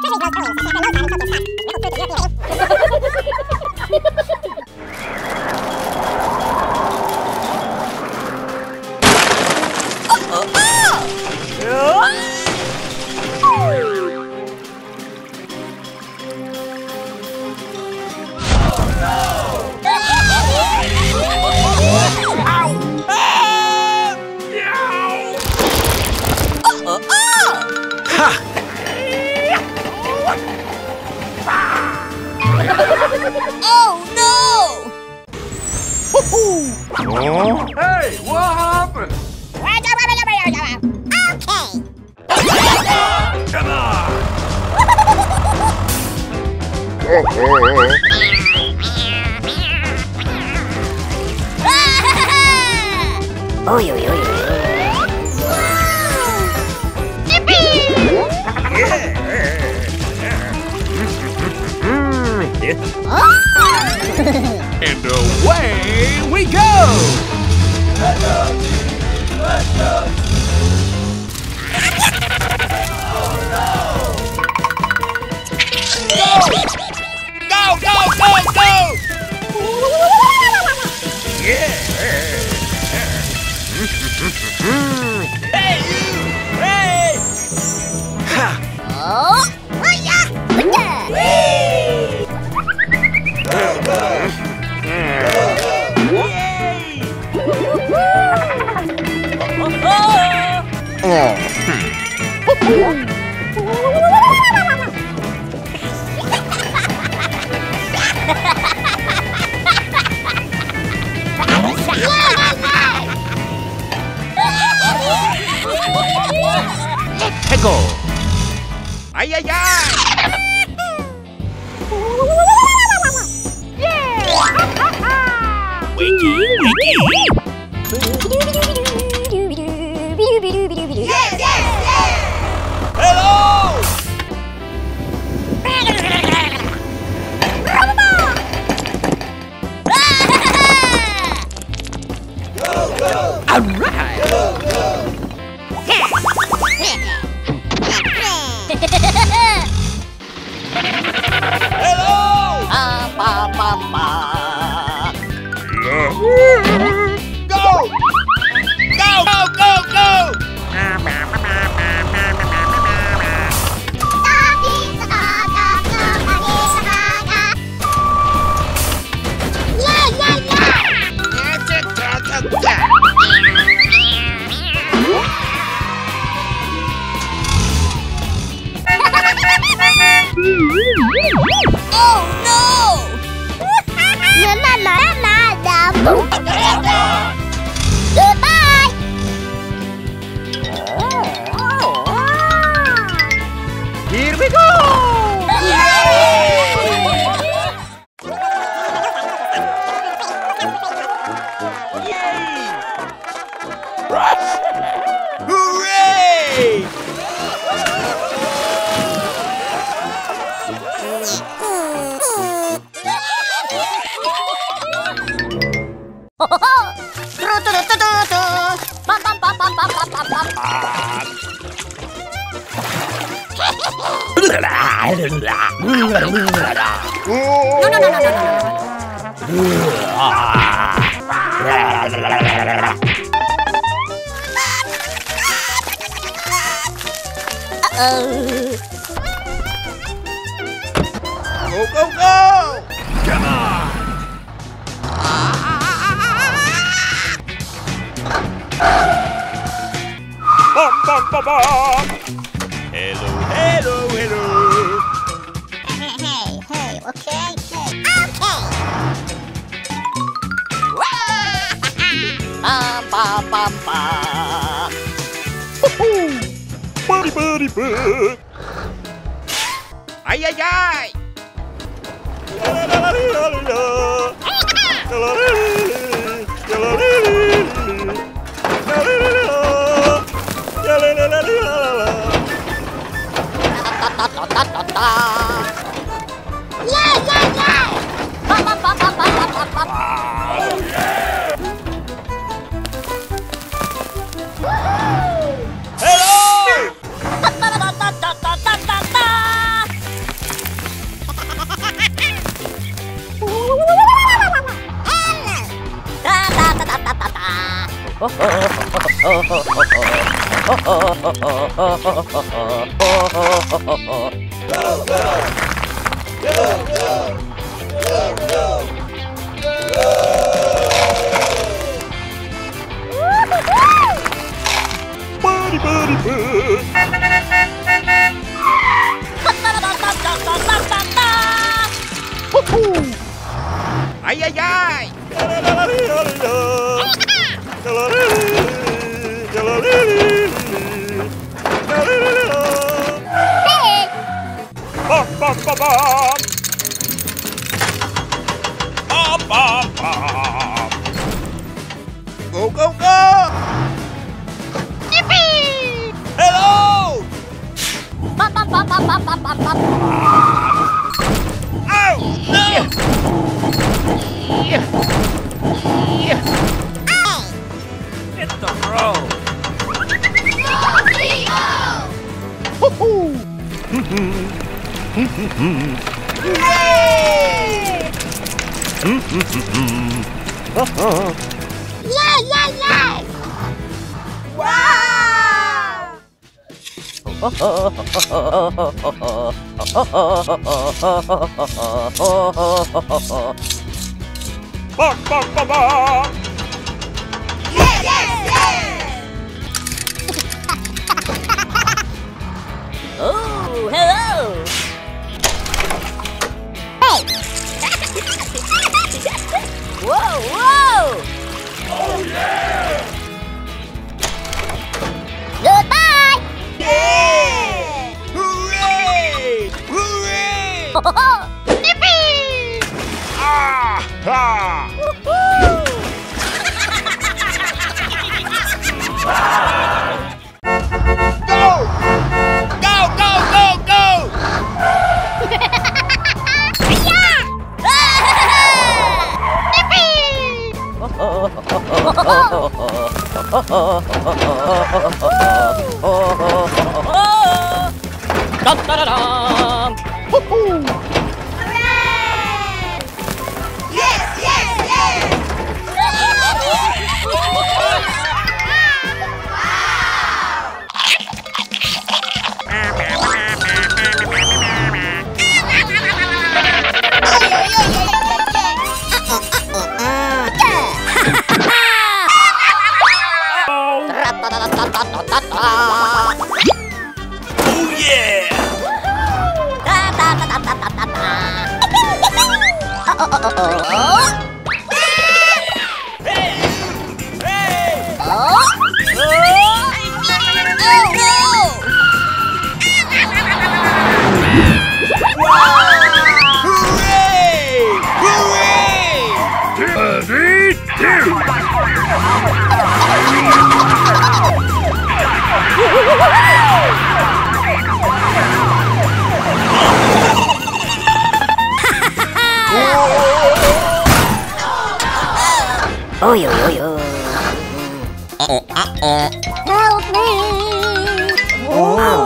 Oh no! Hey, what happened? Okay. Come on! Oy, oy, oy. And away we go! Let's go! Let's go! Oh no! Go! Go! Go! Go! Go! Yeah! Hey! You! Hey! Ha! Oh! Go! Go! Let's go! Ay, ay, ay! Wiki, wiki! Yes, yes, yes! Hello! Go, go! All right! Go, go! Hello! Go! Go, go, go, go! Oh no! Goodbye! Here we go! Hooray! Go, go, go! Come on! Bum, bum, bum, bum. Hello, hello, hello. Hey, okay? Buddy, buddy, buddy. Ay, ay, ay. Ay, ay, ay! Bop, bop, bop, bop. Bop, bop, bop. Go, go, go! Yippee! Hello! Bop, bop, bop, bop, bop, bop, bop, bop. Ow! No! Hit the road! Yeah, yeah, yeah! Wow! Bop, bop, bop, bop. Yes, yes, yes! Oh, hello! Hey! Whoa, whoa! Oh, yeah! Goodbye! Yeah! Hooray! Hooray! Yippee! Ah! Ah! Woohoo! Go! Go, go, go, go! Yeah! Yippee! Hooray! Yes, yes, yes! Oh, yeah! Hey! Hey! Hooray! Oh, yo, yo, yo. Help me! Oh, no.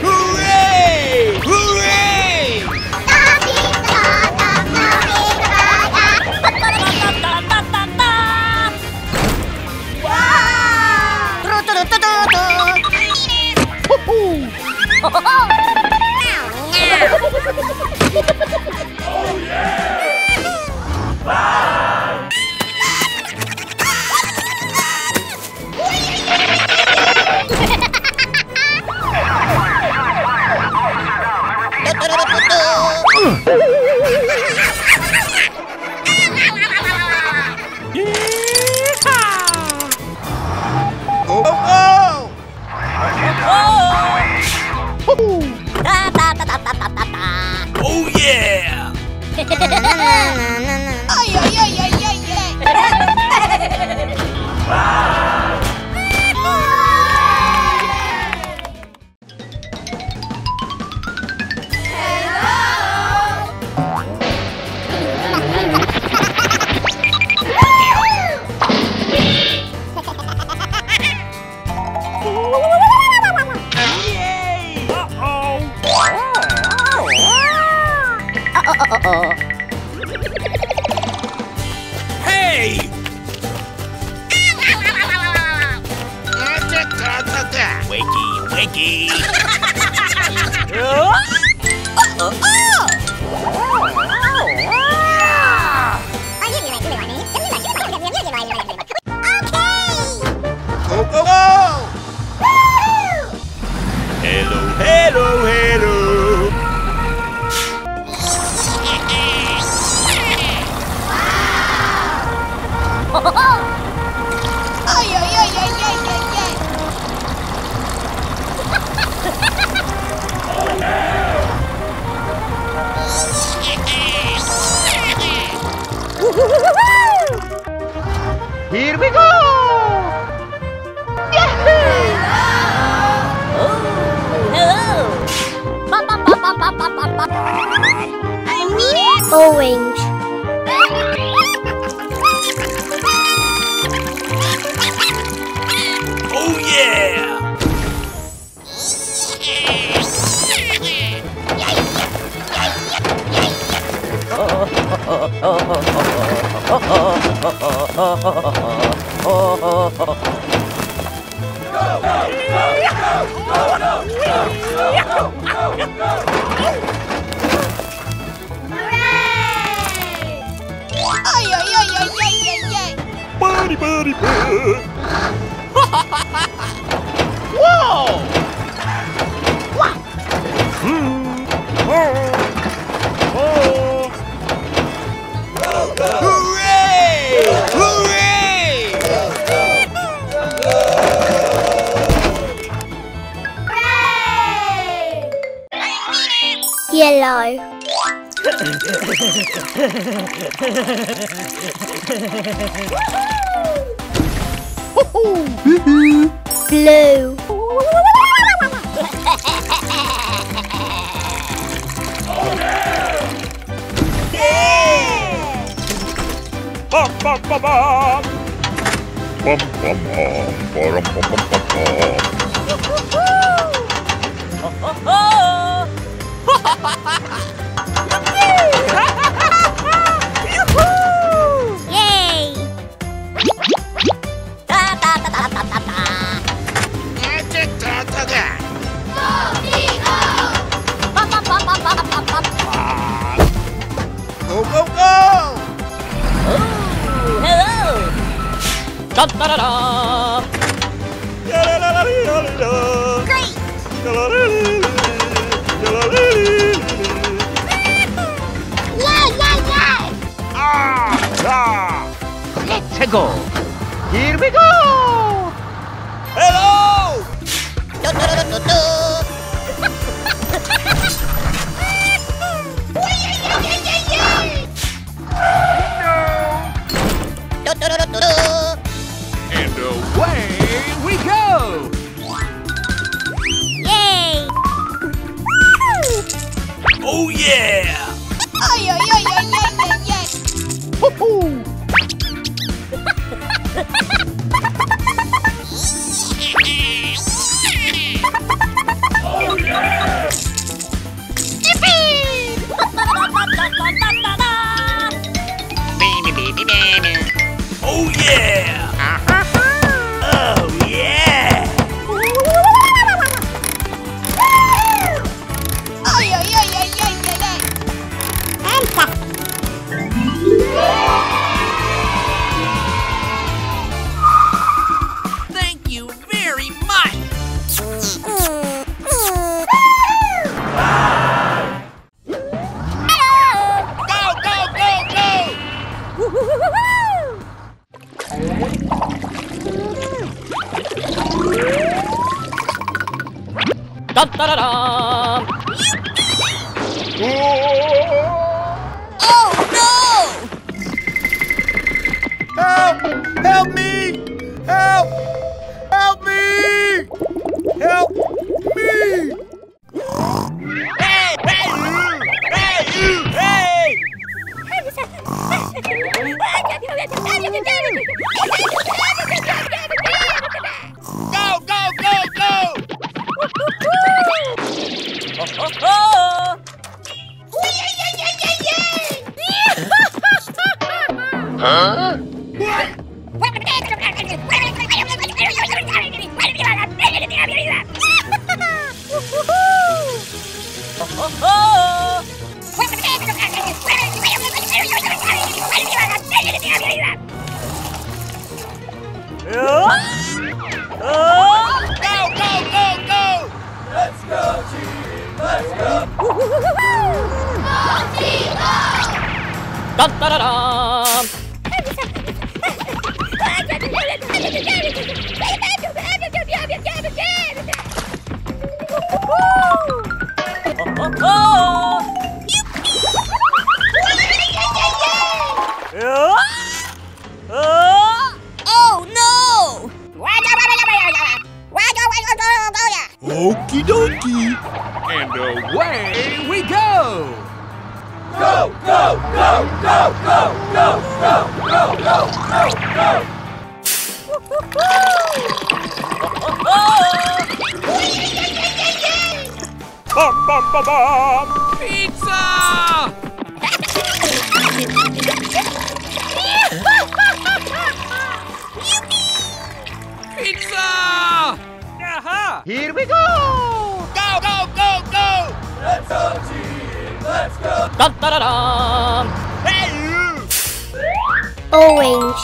Hooray! Hooray! Oh, yeah! Go, go, go! Oh, yeah! Ay, ay, ay, ay, ay, ay. Hello! Winky. Go, go, go! Hello, hello, hello. Ay, ay, ay, ay, ay, ay, ay. Here we go! Orange. Oh yeah! Ay, ay, ay, ay, ay, ay, ay. Buddy, buddy, buddy. Whoa! Hooray! Hooray! Yellow. Blue. Bum, bum, bum, bum. Bum, bum, bum, bum, bum, bum, Yay! Ta ta ta ta ta ta ta. Bum, bum, bum, bum, bum, bum, bum. Go, go, go! Hello. Da, da, da, da. Great. Yay, yay, yay. Let's go. Here we go. Hello. Do, do, do, do, do. Do, do, do, do, do. And away we go. Yay! Oh yeah. Ay, ay, ay, ay, ay, ay, ay. Oh yeah. Oh yeah. Ay, ay, ay, ay, ay, ay, ay. Thank you very much. Go, go, go, go. Da da da da! Oh, no! Help! Help me! Help! Help me! Help me! Hey! Hey! You! Hey! You! Hey! Go! Go! Go! Go! Huh? What? Dun-da-da-dum! Oh no! Okie dokie. And away we go. Go, go, go, go, go, go, go, go, go, go, go. Bum, bum, bum, bum. Pizza! Pizza! Aha! Here we go! Go, go, go, go! Let's go, team! Let's go! Dun-da-da-dum! Hey, you! Orange.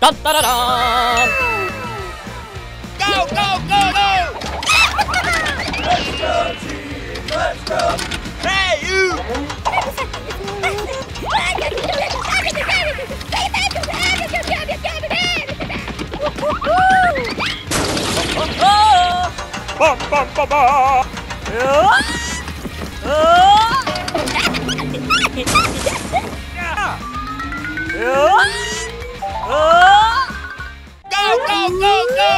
Dun-da-da-dum! Go, go, go, go! Let's go, team! Let's go! Hey, you! Bum, bum, bum, bum! Go, go, go, go!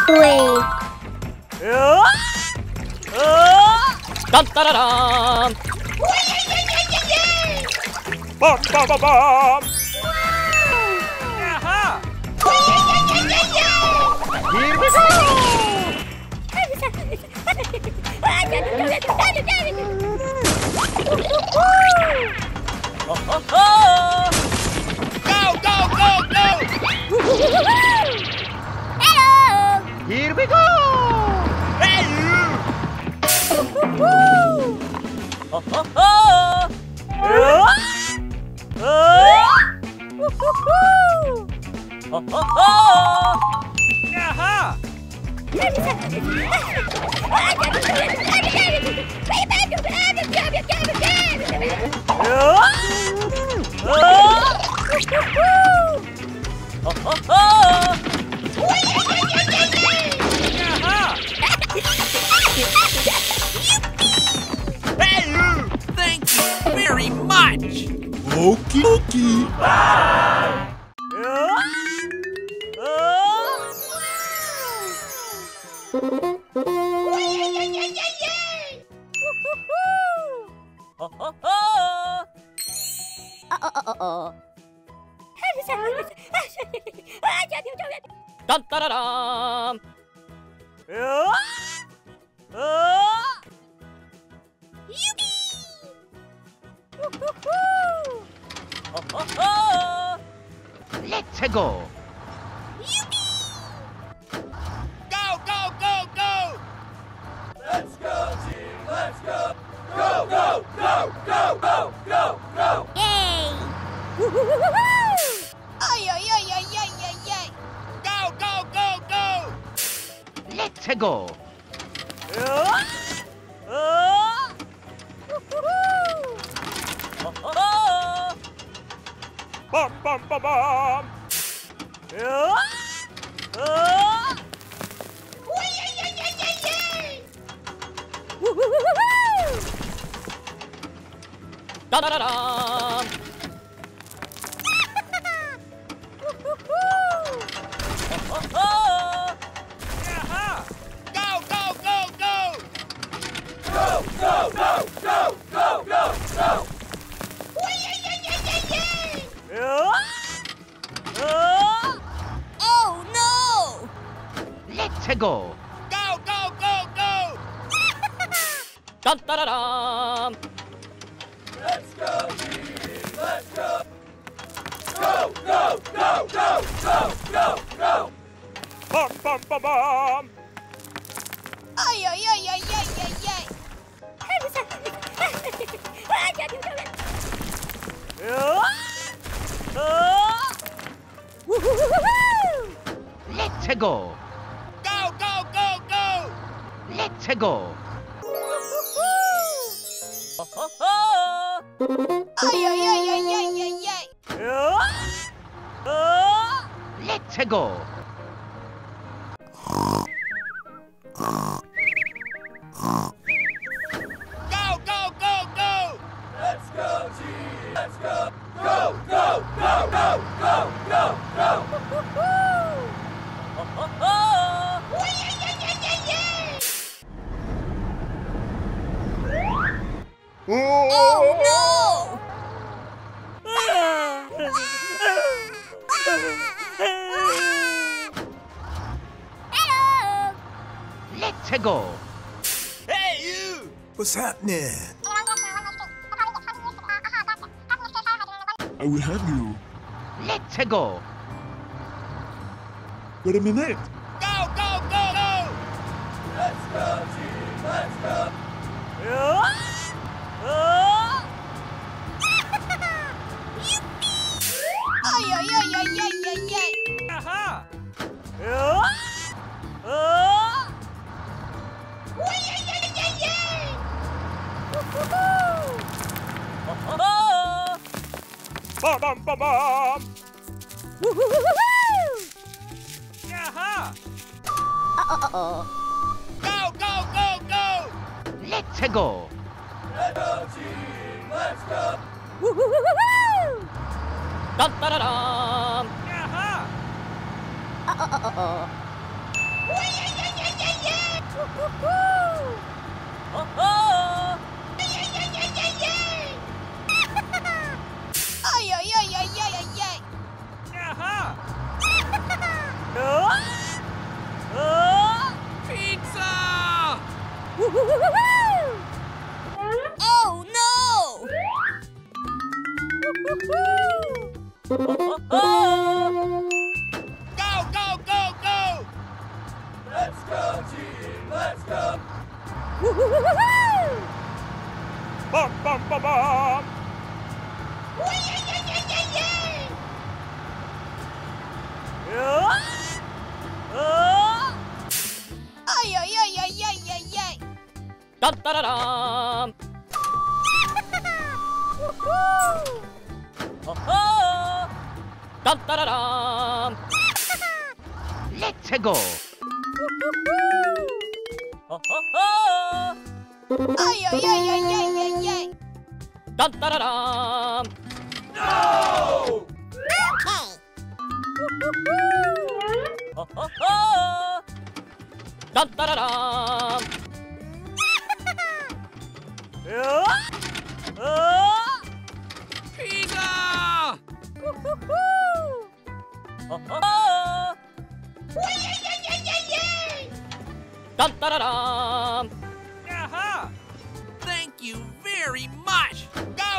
Green. Dun-da-da-dum! Bum, bum, bum, bum! Here we go! Go, go, go, go! Hello! Here we go! Hey, you! Aha! Hey, you! Thank you very much! Okie dokie! Dun-da-da-dum! Let's go! Go, go, go, go! Let's go, team! Let's go! Go, go, go, go, go, go, go! Yay! Ay, ay, ay, ay, ay, ay, ay. Go, go, go, go! Let's go! Bum, bum, bum, bum! Dun-da-da-dum! Go, go, go, go! Go, go, go, go, go, go, go! Oh no! Let's go! Go, go, go, go! Dun-da-da-dum! Let's go, team! Let's go! Go, go, go, go, go, go, go! Bum, bum, bum, bum. Ay, ay, ay, ay, ay, ay, ay. Let's go. Go, go, go, go. Let's go. Ay, ay, ay, ay, ay, ay, ay. Let's go. Go, go, go, go. Let's go, team. Let's go. Go, go, go, go, go, go, go. Oh no! Hello! Let's go. Hey, you. What's happening? I will help you. Let's go. Wait a minute. Go, go, go, go. Let's go, team. Let's go. Ay, ay, ay, ay, ay, ay, ay. Aha. Bum, bum, bum, bum. Aha. Go, go, go, go. Let's go. Let's go, team. Let's go. Dum da da dum. Aha. Ay, ay, ay, ay, ay, ay, ay. Aha. Pizza. Oh no! Go, go, go, go. Let's go, team. Let's go. Bum, bum, bum, bum. Ay, ay, ay, ay, ay, ay, ay. Dum da da dum. Dum da da dum. Let's go. Ay, ay, ay, ay, ay, ay, ay. Dum da da dum. No! Okay. Dum da da dum. Pizza! Dum da da dum. Aha! Thank you very much. Go,